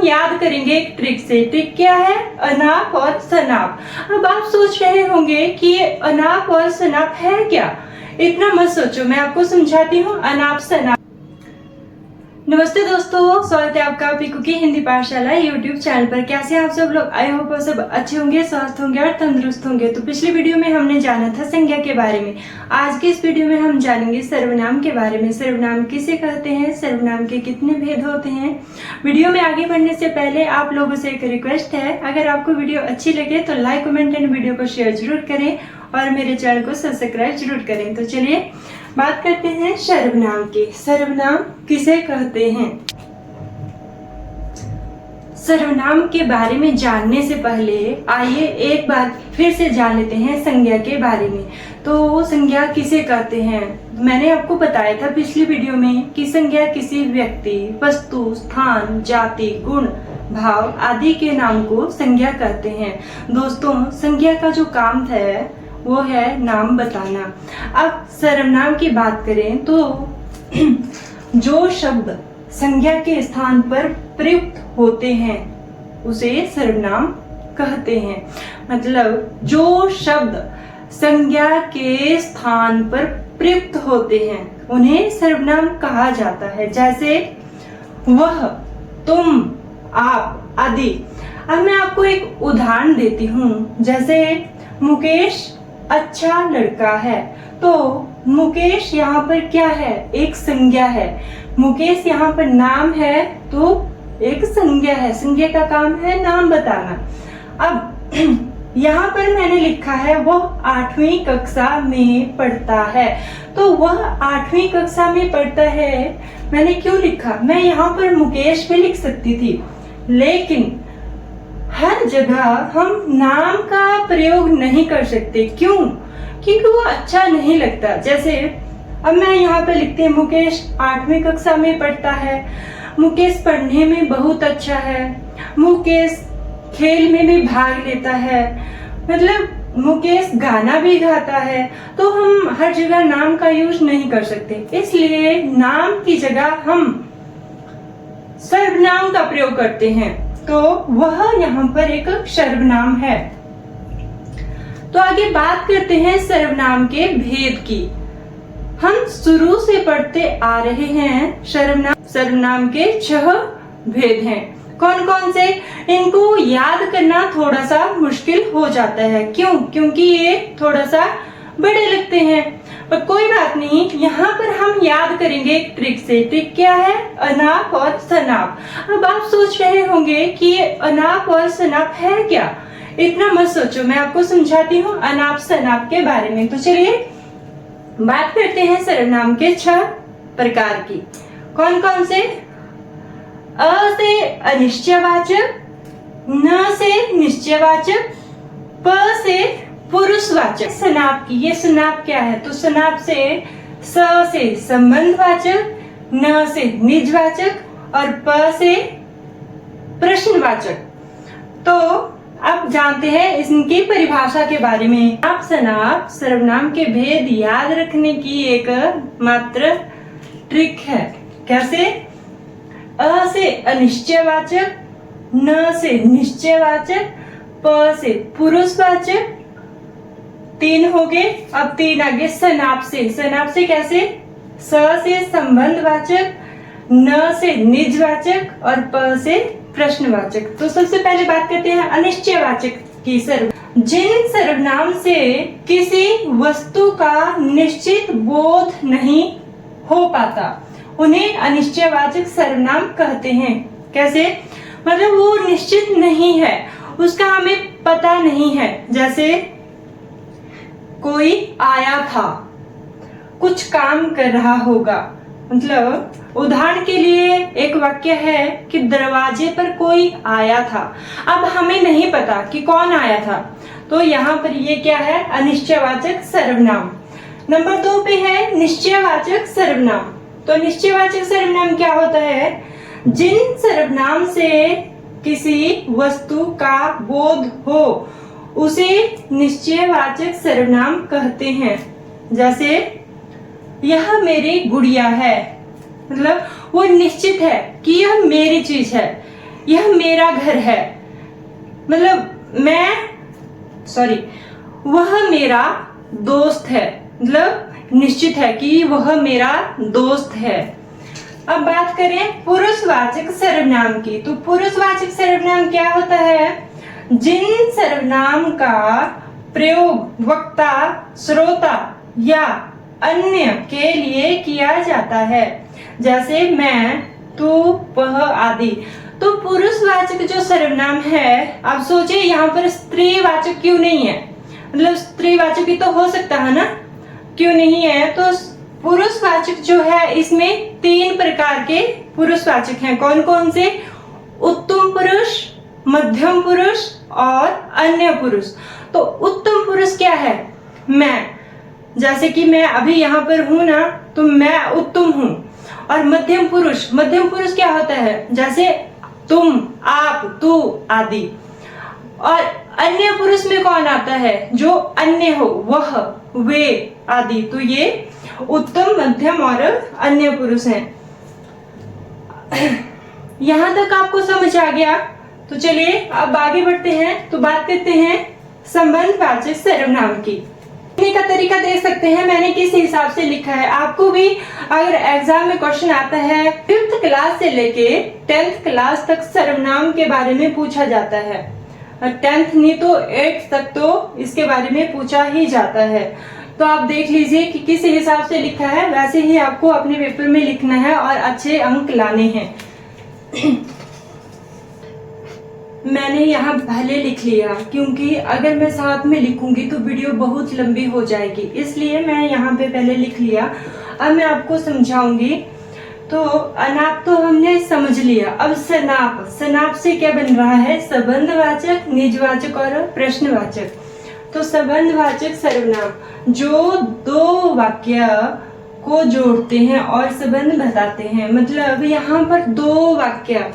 याद करेंगे एक ट्रिक से। ट्रिक क्या है? अनाप और शनाप। अब आप सोच रहे होंगे कि ये अनाप और शनाप है क्या? इतना मत सोचो, मैं आपको समझाती हूँ अनाप शनाप। नमस्ते दोस्तों, स्वागत है आपका पीकू की हिंदी पाठशाला यूट्यूब चैनल पर। कैसे आप सब लोग? आई होप आप सब अच्छे होंगे, स्वस्थ होंगे और तंदुरुस्त होंगे। तो पिछली वीडियो में हमने जाना था संज्ञा के बारे में। आज के इस वीडियो में हम जानेंगे सर्वनाम के बारे में। सर्वनाम किसे कहते हैं, सर्वनाम के कितने भेद होते हैं। वीडियो में आगे बढ़ने से पहले आप लोगों से एक रिक्वेस्ट है, अगर आपको वीडियो अच्छी लगे तो लाइक कमेंट एंड वीडियो को शेयर जरूर करें और मेरे चैनल को सब्सक्राइब जरूर करें। तो चलिए बात करते हैं सर्वनाम की। सर्वनाम किसे कहते हैं? सर्वनाम के बारे में जानने से पहले आइए एक बार फिर से जान लेते हैं संज्ञा के बारे में। तो संज्ञा किसे कहते हैं? मैंने आपको बताया था पिछली वीडियो में कि संज्ञा किसी व्यक्ति, वस्तु, स्थान, जाति, गुण, भाव आदि के नाम को संज्ञा कहते हैं। दोस्तों, संज्ञा का जो काम है वो है नाम बताना। अब सर्वनाम की बात करें तो जो शब्द संज्ञा के स्थान पर प्रयुक्त होते हैं उसे सर्वनाम कहते हैं। मतलब जो शब्द संज्ञा के स्थान पर प्रयुक्त होते हैं उन्हें सर्वनाम कहा जाता है। जैसे वह, तुम, आप आदि। अब मैं आपको एक उदाहरण देती हूँ। जैसे मुकेश अच्छा लड़का है, तो मुकेश यहाँ पर क्या है? एक संज्ञा है। मुकेश यहाँ पर नाम है तो एक संज्ञा है। संज्ञा का काम है नाम बताना। अब यहाँ पर मैंने लिखा है वह 8वीं कक्षा में पढ़ता है, तो वह 8वीं कक्षा में पढ़ता है मैंने क्यों लिखा? मैं यहाँ पर मुकेश भी लिख सकती थी, लेकिन हर जगह हम नाम का प्रयोग नहीं कर सकते। क्यों? क्योंकि वो अच्छा नहीं लगता। जैसे अब मैं यहाँ पे लिखती हूँ मुकेश 8वीं कक्षा में पढ़ता है, मुकेश पढ़ने में बहुत अच्छा है, मुकेश खेल में भी भाग लेता है, मतलब मुकेश गाना भी गाता है। तो हम हर जगह नाम का यूज नहीं कर सकते, इसलिए नाम की जगह हम सर्वनाम का प्रयोग करते हैं। तो वह यहाँ पर एक सर्वनाम है। तो आगे बात करते हैं सर्वनाम के भेद की। हम शुरू से पढ़ते आ रहे हैं सर्वनाम के 6 भेद हैं। कौन कौन से? इनको याद करना थोड़ा सा मुश्किल हो जाता है। क्यों? क्योंकि ये थोड़ा सा बड़े लगते हैं, पर कोई बात नहीं, यहाँ पर हम याद करेंगे एक ट्रिक से। ट्रिक क्या है? अनाप और शनाप। अब आप सोच रहे होंगे कि ये अनाप और शनाप है क्या? इतना मत सोचो, मैं आपको समझाती हूँ अनाप शनाप के बारे में। तो चलिए बात करते हैं सर्वनाम के 6 प्रकार की। कौन कौन से? अ से अनिश्चयवाचक, न से निश्चयवाचक, प से पुरुषवाचक। शनाप की, ये शनाप क्या है? तो शनाप से स से संबंधवाचक, न से निजवाचक और प से प्रश्नवाचक। तो अब जानते हैं इनकी परिभाषा के बारे में। आप शनाप सर्वनाम के भेद याद रखने की एक मात्र ट्रिक है। कैसे? अ से अनिश्चयवाचक, न से निश्चयवाचक, प से पुरुषवाचक। 3 हो गए। अब 3 आगे शनाप से। शनाप से कैसे? स से संबंधवाचक, न से निजवाचक और प से प्रश्नवाचक। तो सबसे पहले बात करते हैं अनिश्चयवाचक की। जिन सर्वनाम से किसी वस्तु का निश्चित बोध नहीं हो पाता उन्हें अनिश्चयवाचक सर्वनाम कहते हैं। कैसे? मतलब वो निश्चित नहीं है, उसका हमें पता नहीं है। जैसे कोई आया था, कुछ काम कर रहा होगा। मतलब उदाहरण के लिए एक वाक्य है कि दरवाजे पर कोई आया था। अब हमें नहीं पता कि कौन आया था, तो यहाँ पर ये क्या है? अनिश्चयवाचक सर्वनाम। नंबर 2 पे है निश्चयवाचक सर्वनाम। तो निश्चयवाचक सर्वनाम क्या होता है? जिन सर्वनाम से किसी वस्तु का बोध हो उसे निश्चयवाचक सर्वनाम कहते हैं। जैसे यह मेरी गुड़िया है, मतलब वो निश्चित है कि यह मेरी चीज है। यह मेरा घर है, मतलब वह मेरा दोस्त है, मतलब निश्चित है कि वह मेरा दोस्त है। अब बात करें पुरुषवाचक सर्वनाम की, तो पुरुषवाचक सर्वनाम क्या होता है? जिन सर्वनाम का प्रयोग वक्ता, श्रोता या अन्य के लिए किया जाता है, जैसे मैं, तू, वह आदि। तो पुरुषवाचक जो सर्वनाम है, आप सोचिए यहाँ पर स्त्रीवाचक क्यों नहीं है? मतलब स्त्रीवाचक भी तो हो सकता है ना, क्यों नहीं है? तो पुरुषवाचक जो है इसमें 3 प्रकार के पुरुषवाचक हैं। कौन कौन से? उत्तम पुरुष, मध्यम पुरुष और अन्य पुरुष। तो उत्तम पुरुष क्या है? मैं, जैसे कि मैं अभी यहाँ पर हूं ना, तो मैं उत्तम हूं। और मध्यम पुरुष क्या होता है? जैसे तुम, आप, तू आदि। और अन्य पुरुष में कौन आता है? जो अन्य हो, वह, वे आदि। तो ये उत्तम, मध्यम और अन्य पुरुष हैं। यहां तक आपको समझ आ गया? तो चलिए अब आगे बढ़ते हैं। तो बात करते हैं संबंधवाचक सर्वनाम की। लिखने का तरीका देख सकते हैं मैंने किस हिसाब से लिखा है। आपको भी अगर एग्जाम में क्वेश्चन आता है, 5th क्लास से लेके 10th क्लास तक सर्वनाम के बारे में पूछा जाता है, 10th नहीं तो 8th तक तो इसके बारे में पूछा ही जाता है। तो आप देख लीजिए कि किस हिसाब से लिखा है, वैसे ही आपको अपने पेपर में लिखना है और अच्छे अंक लाने हैं। मैंने यहाँ पहले लिख लिया, क्योंकि अगर मैं साथ में लिखूंगी तो वीडियो बहुत लंबी हो जाएगी, इसलिए मैं यहाँ पे पहले लिख लिया। अब मैं आपको समझाऊंगी। तो अनाप तो हमने समझ लिया। अब सनाप से क्या बन रहा है? संबंधवाचक, निजवाचक और प्रश्नवाचक। तो संबंधवाचक सर्वनाम जो 2 वाक्य को जोड़ते हैं और संबंध बताते हैं। मतलब यहाँ पर 2 वाक्य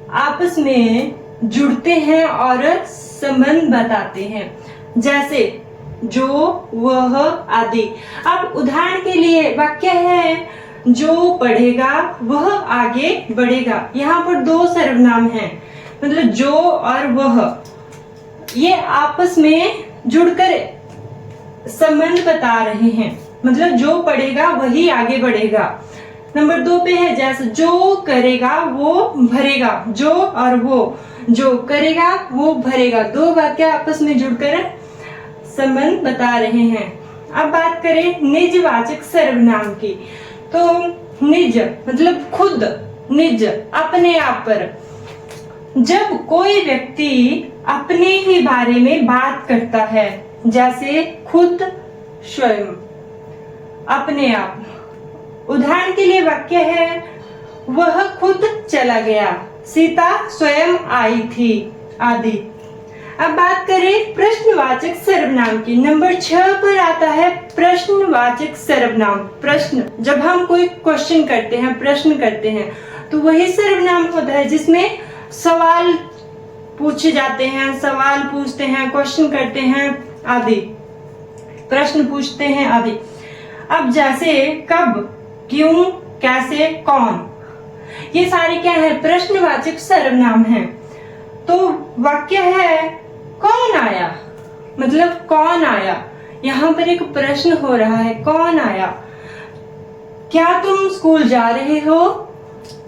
आपस में जुड़ते हैं और संबंध बताते हैं, जैसे जो, वह आदि। अब उदाहरण के लिए वाक्य है जो पढ़ेगा वह आगे बढ़ेगा। यहाँ पर 2 सर्वनाम हैं, मतलब जो और वह, ये आपस में जुड़कर संबंध बता रहे हैं। मतलब जो पढ़ेगा वही आगे बढ़ेगा। नंबर 2 पे है जैसे जो करेगा वो भरेगा। जो और वो, जो करेगा वो भरेगा। 2 वाक्य आपस में जुड़कर संबंध बता रहे हैं। अब बात करें निजवाचक सर्वनाम की। तो निज मतलब खुद, निज अपने आप पर। जब कोई व्यक्ति अपने ही बारे में बात करता है, जैसे खुद, स्वयं, अपने आप। उदाहरण के लिए वाक्य है वह खुद चला गया, सीता स्वयं आई थी आदि। अब बात करें प्रश्नवाचक सर्वनाम की। नंबर 6 पर आता है प्रश्नवाचक सर्वनाम। प्रश्न, जब हम कोई क्वेश्चन करते हैं, प्रश्न करते हैं, तो वही सर्वनाम होता है जिसमें सवाल पूछे जाते हैं, सवाल पूछते हैं, क्वेश्चन करते हैं आदि, प्रश्न पूछते हैं आदि। अब जैसे कब, क्यों, कैसे, कौन, ये सारे क्या है? प्रश्नवाचक सर्वनाम हैं। तो वाक्य है कौन आया, मतलब कौन आया। यहाँ पर एक प्रश्न हो रहा है, कौन आया। क्या तुम स्कूल जा रहे हो?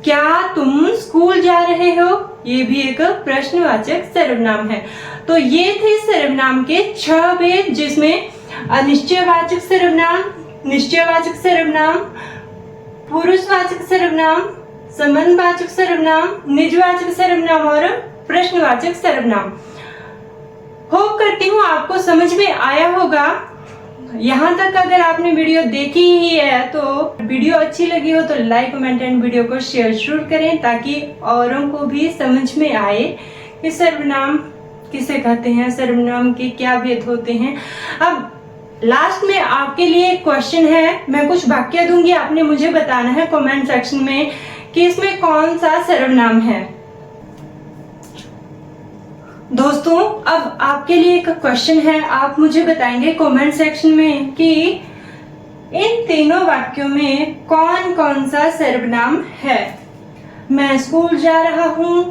क्या तुम स्कूल जा रहे हो? ये भी एक प्रश्नवाचक सर्वनाम है। तो ये थे सर्वनाम के 6 भेद, जिसमें अनिश्चयवाचक सर्वनाम, निश्चयवाचक सर्वनाम, पुरुषवाचक सर्वनाम, संबंधवाचक सर्वनाम, निजवाचक सर्वनाम और प्रश्नवाचक सर्वनाम। होप करती हूँ आपको समझ में आया होगा। यहाँ तक अगर आपने वीडियो देखी ही है तो वीडियो अच्छी लगी हो तो लाइक, कमेंट एंड वीडियो को शेयर जरूर करें, ताकि औरों को भी समझ में आए कि सर्वनाम किसे कहते हैं, सर्वनाम के क्या भेद होते हैं। अब लास्ट में आपके लिए एक क्वेश्चन है, मैं कुछ वाक्य दूंगी, आपने मुझे बताना है कमेंट सेक्शन में कि इसमें कौन सा सर्वनाम है। दोस्तों अब आपके लिए एक क्वेश्चन है, आप मुझे बताएंगे कमेंट सेक्शन में कि इन तीनों वाक्यों में कौन कौन सा सर्वनाम है। मैं स्कूल जा रहा हूँ,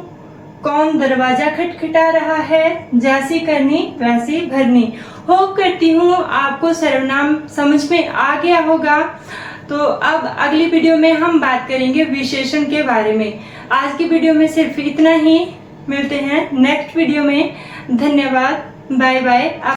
कौन दरवाजा खटखटा रहा है, जैसी करनी वैसी भरनी। होप करती हूँ आपको सर्वनाम समझ में आ गया होगा। तो अब अगली वीडियो में हम बात करेंगे विशेषण के बारे में। आज की वीडियो में सिर्फ इतना ही। मिलते हैं नेक्स्ट वीडियो में। धन्यवाद, बाय बाय।